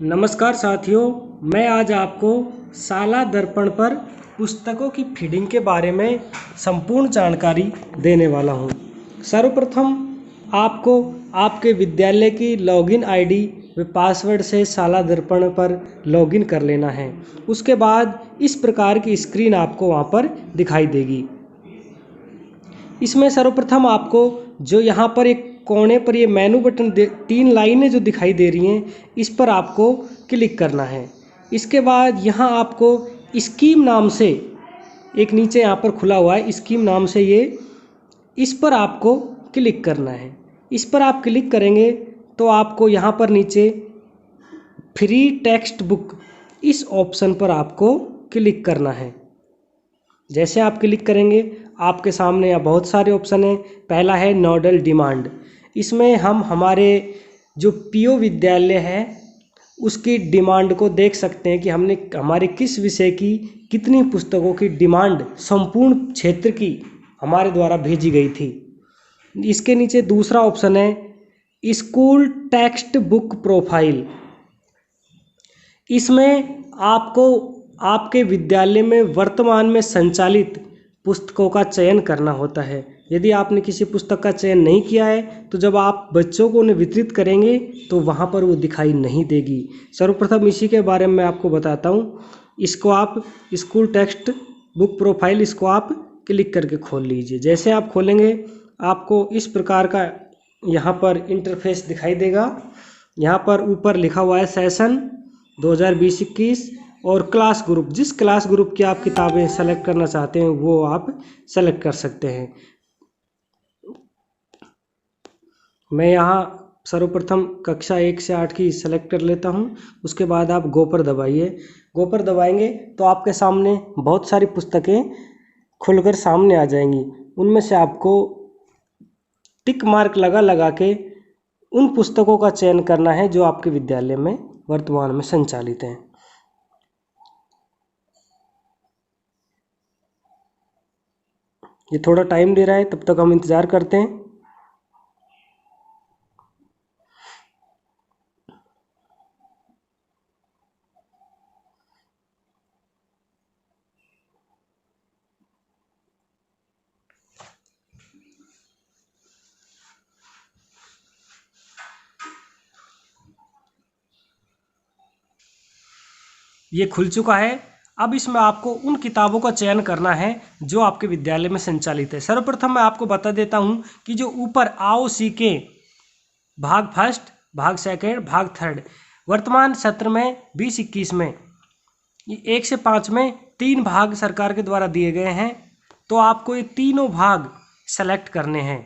नमस्कार साथियों, मैं आज आपको साला दर्पण पर पुस्तकों की फीडिंग के बारे में संपूर्ण जानकारी देने वाला हूं। सर्वप्रथम आपको आपके विद्यालय की लॉगिन आईडी व पासवर्ड से साला दर्पण पर लॉगिन कर लेना है। उसके बाद इस प्रकार की स्क्रीन आपको वहां पर दिखाई देगी। इसमें सर्वप्रथम आपको जो यहाँ पर एक कोने पर ये मेनू बटन 3 लाइनें जो दिखाई दे रही हैं, इस पर आपको क्लिक करना है। इसके बाद यहाँ आपको स्कीम नाम से एक नीचे यहाँ पर खुला हुआ है, स्कीम नाम से इस पर आपको क्लिक करना है। इस पर आप क्लिक करेंगे तो आपको यहाँ पर नीचे फ्री टेक्स्ट बुक इस ऑप्शन पर आपको क्लिक करना है। जैसे आप क्लिक करेंगे आपके सामने यहाँ बहुत सारे ऑप्शन हैं। पहला है नोडल डिमांड। इसमें हम हमारे जो पीओ विद्यालय है उसकी डिमांड को देख सकते हैं कि हमने हमारे किस विषय की कितनी पुस्तकों की डिमांड संपूर्ण क्षेत्र की हमारे द्वारा भेजी गई थी। इसके नीचे दूसरा ऑप्शन है स्कूल टेक्स्ट बुक प्रोफाइल। इसमें आपको आपके विद्यालय में वर्तमान में संचालित पुस्तकों का चयन करना होता है। यदि आपने किसी पुस्तक का चयन नहीं किया है तो जब आप बच्चों को उन्हें वितरित करेंगे तो वहाँ पर वो दिखाई नहीं देगी। सर्वप्रथम इसी के बारे में आपको बताता हूँ। इसको आप स्कूल टेक्स्ट बुक प्रोफाइल इसको आप क्लिक करके खोल लीजिए। जैसे आप खोलेंगे आपको इस प्रकार का यहाँ पर इंटरफेस दिखाई देगा। यहाँ पर ऊपर लिखा हुआ है सेशन 2020-21 और क्लास ग्रुप। जिस क्लास ग्रुप की आप किताबें सेलेक्ट करना चाहते हैं वो आप सेलेक्ट कर सकते हैं। मैं यहाँ सर्वप्रथम कक्षा 1 से 8 की सेलेक्ट कर लेता हूँ। उसके बाद आप गो पर दबाइए। गो पर दबाएंगे तो आपके सामने बहुत सारी पुस्तकें खुलकर सामने आ जाएंगी। उनमें से आपको टिक मार्क लगा के उन पुस्तकों का चयन करना है जो आपके विद्यालय में वर्तमान में संचालित हैं। ये थोड़ा टाइम दे रहा है, तब तक हम इंतज़ार करते हैं। ये खुल चुका है। अब इसमें आपको उन किताबों का चयन करना है जो आपके विद्यालय में संचालित है। सर्वप्रथम मैं आपको बता देता हूँ कि जो ऊपर आओ सीखें भाग फर्स्ट, भाग सेकंड, भाग थर्ड वर्तमान सत्र में 20-21 में 1 से 5 में 3 भाग सरकार के द्वारा दिए गए हैं। तो आपको ये तीनों भाग सेलेक्ट करने हैं,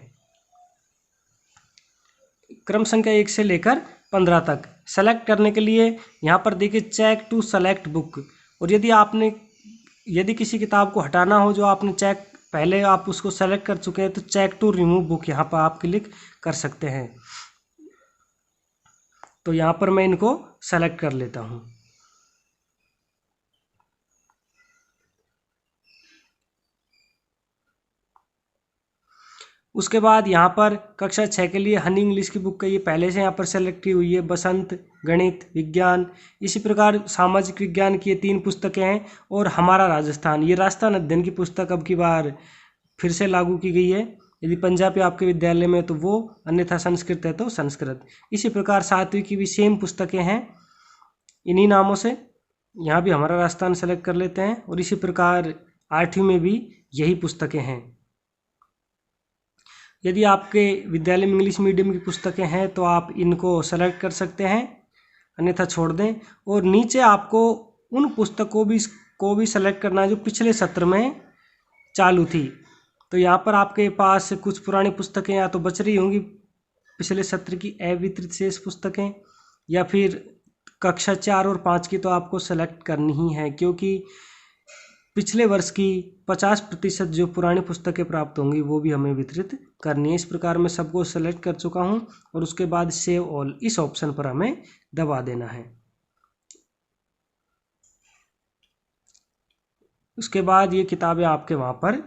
क्रम संख्या 1 से लेकर 15 तक। सेलेक्ट करने के लिए यहाँ पर देखिए चेक टू सेलेक्ट बुक। और यदि किसी किताब को हटाना हो जो आपने चेक पहले आप उसको सेलेक्ट कर चुके हैं तो चेक टू रिमूव बुक यहाँ पर आप क्लिक कर सकते हैं। तो यहाँ पर मैं इनको सेलेक्ट कर लेता हूँ। उसके बाद यहाँ पर कक्षा 6 के लिए हनी इंग्लिश की बुक का ये पहले से यहाँ पर सेलेक्ट की हुई है। बसंत, गणित, विज्ञान, इसी प्रकार सामाजिक विज्ञान की ये 3 पुस्तकें हैं। और हमारा राजस्थान, ये राजस्थान अध्ययन की पुस्तक अब की बार फिर से लागू की गई है। यदि पंजाबी आपके विद्यालय में तो वो, अन्यथा संस्कृत है तो संस्कृत। इसी प्रकार 7वीं की भी सेम पुस्तकें हैं इन्हीं नामों से। यहाँ भी हमारा राजस्थान सेलेक्ट कर लेते हैं। और इसी प्रकार 8वीं में भी यही पुस्तकें हैं। यदि आपके विद्यालय में इंग्लिश मीडियम की पुस्तकें हैं तो आप इनको सेलेक्ट कर सकते हैं, अन्यथा छोड़ दें। और नीचे आपको उन पुस्तकों को भी सेलेक्ट करना है जो पिछले सत्र में चालू थी। तो यहाँ पर आपके पास कुछ पुरानी पुस्तकें या तो बच रही होंगी पिछले सत्र की अवितरित शेष पुस्तकें, या फिर कक्षा 4 और 5 की तो आपको सेलेक्ट करनी ही है, क्योंकि पिछले वर्ष की 50% जो पुरानी पुस्तकें प्राप्त होंगी वो भी हमें वितरित करनी है। इस प्रकार मैं सबको सेलेक्ट कर चुका हूँ और उसके बाद सेव ऑल इस ऑप्शन पर हमें दबा देना है। उसके बाद ये किताबें आपके वहाँ पर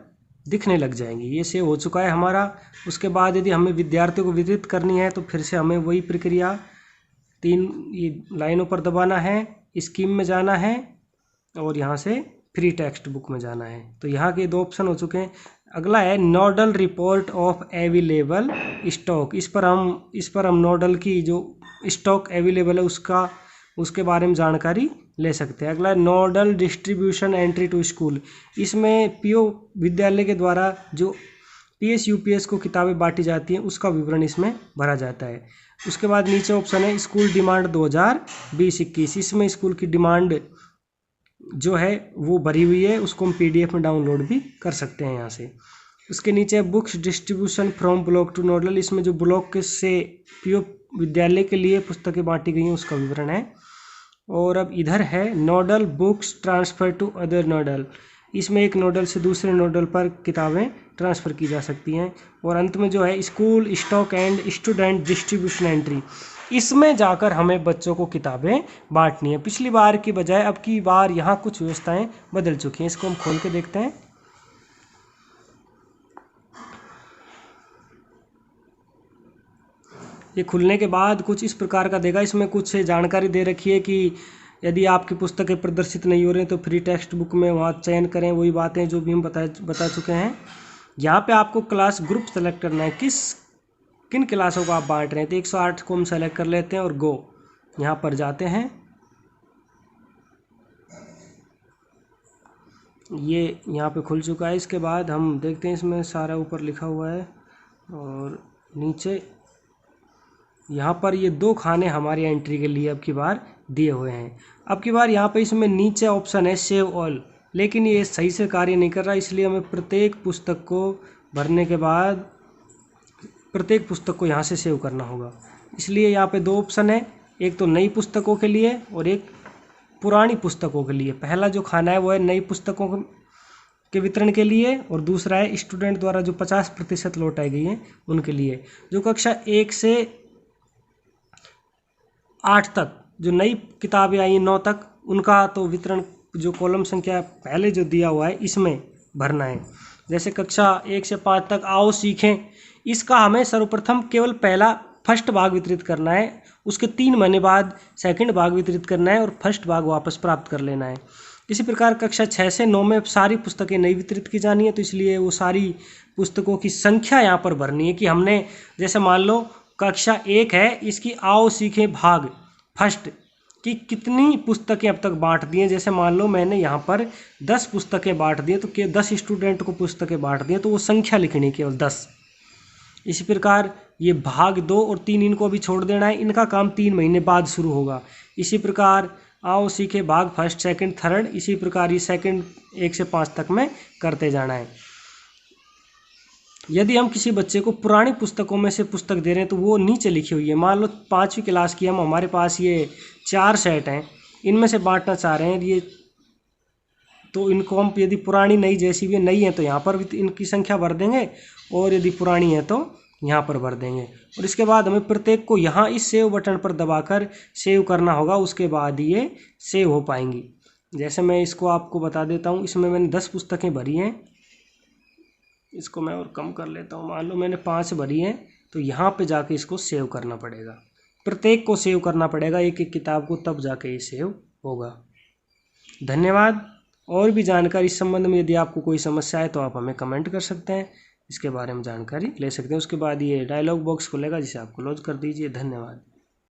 दिखने लग जाएंगी। ये सेव हो चुका है हमारा। उसके बाद यदि हमें विद्यार्थियों को वितरित करनी है तो फिर से हमें वही प्रक्रिया 3 ये लाइनों पर दबाना है, स्कीम में जाना है और यहाँ से फ्री टेक्स्ट बुक में जाना है। तो यहाँ के 2 ऑप्शन हो चुके हैं। अगला है nodal report of available stock. इस पर हम नोडल की जो स्टॉक अवेलेबल है उसके बारे में जानकारी ले सकते हैं। अगला है nodal distribution entry to school. इसमें पीओ विद्यालय के द्वारा जो पीएस यूपीएस को किताबें बांटी जाती हैं उसका विवरण इसमें भरा जाता है। उसके बाद नीचे ऑप्शन है स्कूल डिमांड 2020-21। इसमें स्कूल की डिमांड जो है वो भरी हुई है, उसको हम पीडीएफ में डाउनलोड भी कर सकते हैं यहाँ से। उसके नीचे books distribution from block two nodal. इसमें जो ब्लॉक से पीओ विद्यालय के लिए पुस्तकें बांटी गई हैं उसका विवरण है। और अब इधर है nodal books transfer to other nodal. इसमें एक नोडल से दूसरे नोडल पर किताबें ट्रांसफ़र की जा सकती हैं। और अंत में जो है school stock and student distribution entry, इसमें जाकर हमें बच्चों को किताबें बांटनी है। पिछली बार की बजाय अब की बार यहाँ कुछ व्यवस्थाएं बदल चुकी हैं। इसको हम खोल के देखते हैं। ये खुलने के बाद कुछ इस प्रकार का देगा। इसमें कुछ जानकारी दे रखी है कि यदि आपकी पुस्तकें प्रदर्शित नहीं हो रही तो फ्री टेक्स्ट बुक में वहाँ चयन करें। वही बातें जो भी हम बता चुके हैं। यहाँ पे आपको क्लास ग्रुप सेलेक्ट करना है, किन क्लासों को आप बांट रहे हैं। तो 108 को हम सेलेक्ट कर लेते हैं और गो यहाँ पर जाते हैं। ये यहाँ पे खुल चुका है। इसके बाद हम देखते हैं, इसमें सारा ऊपर लिखा हुआ है और नीचे यहाँ पर ये 2 खाने हमारी एंट्री के लिए अब की बार दिए हुए हैं। अब की बार यहाँ पे इसमें नीचे ऑप्शन है सेव ऑल, लेकिन ये सही से कार्य नहीं कर रहा। इसलिए हमें प्रत्येक पुस्तक को भरने के बाद प्रत्येक पुस्तक को यहाँ से सेव करना होगा। इसलिए यहाँ पे 2 ऑप्शन है, एक तो नई पुस्तकों के लिए और एक पुरानी पुस्तकों के लिए। पहला जो खाना है वो है नई पुस्तकों के वितरण के लिए और दूसरा है स्टूडेंट द्वारा जो 50% लौटाई गई हैं उनके लिए। जो कक्षा 1 से 8 तक जो नई किताबें आई हैं 9 तक, उनका तो वितरण जो कॉलम संख्या पहले जो दिया हुआ है इसमें भरना है। जैसे कक्षा 1 से 5 तक आओ सीखें, इसका हमें सर्वप्रथम केवल पहला फर्स्ट भाग वितरित करना है। उसके 3 महीने बाद सेकंड भाग वितरित करना है और फर्स्ट भाग वापस प्राप्त कर लेना है। इसी प्रकार कक्षा 6 से 9 में सारी पुस्तकें नहीं वितरित की जानी है। तो इसलिए वो सारी पुस्तकों की संख्या यहाँ पर भरनी है कि हमने, जैसे मान लो कक्षा 1 है, इसकी आओ सीखें भाग फर्स्ट कि कितनी पुस्तकें अब तक बांट दी हैं। जैसे मान लो मैंने यहाँ पर 10 पुस्तकें बांट दी हैं, तो 10 स्टूडेंट को पुस्तकें बांट दी हैं, तो वो संख्या लिखनी केवल 10। इसी प्रकार ये भाग 2 और 3 इनको अभी छोड़ देना है, इनका काम 3 महीने बाद शुरू होगा। इसी प्रकार आओ सीखे भाग फर्स्ट सेकंड थर्ड, इसी प्रकार ये सेकंड 1 से 5 तक में करते जाना है। यदि हम किसी बच्चे को पुरानी पुस्तकों में से पुस्तक दे रहे हैं तो वो नीचे लिखी हुई है। मान लो 5वीं क्लास की हमारे पास ये 4 सेट हैं, इनमें से बांटना चाह रहे हैं ये, तो इनको हम यदि पुरानी नई जैसी भी नई है तो यहाँ पर भी इनकी संख्या भर देंगे और यदि पुरानी है तो यहाँ पर भर देंगे। और इसके बाद हमें प्रत्येक को यहाँ इस सेव बटन पर दबाकर सेव करना होगा, उसके बाद ये सेव हो पाएंगी। जैसे मैं इसको आपको बता देता हूँ, इसमें मैंने 10 पुस्तकें भरी हैं, इसको मैं और कम कर लेता हूँ। मान लो मैंने 5 भरी हैं, तो यहाँ पे जाके इसको सेव करना पड़ेगा। प्रत्येक को सेव करना पड़ेगा, एक एक किताब को, तब जाके ये सेव होगा। धन्यवाद। और भी जानकारी इस संबंध में यदि आपको कोई समस्या है तो आप हमें कमेंट कर सकते हैं, इसके बारे में जानकारी ले सकते हैं। उसके बाद ये डायलॉग बॉक्स खुलेगा जिसे आप क्लोज कर दीजिए। धन्यवाद।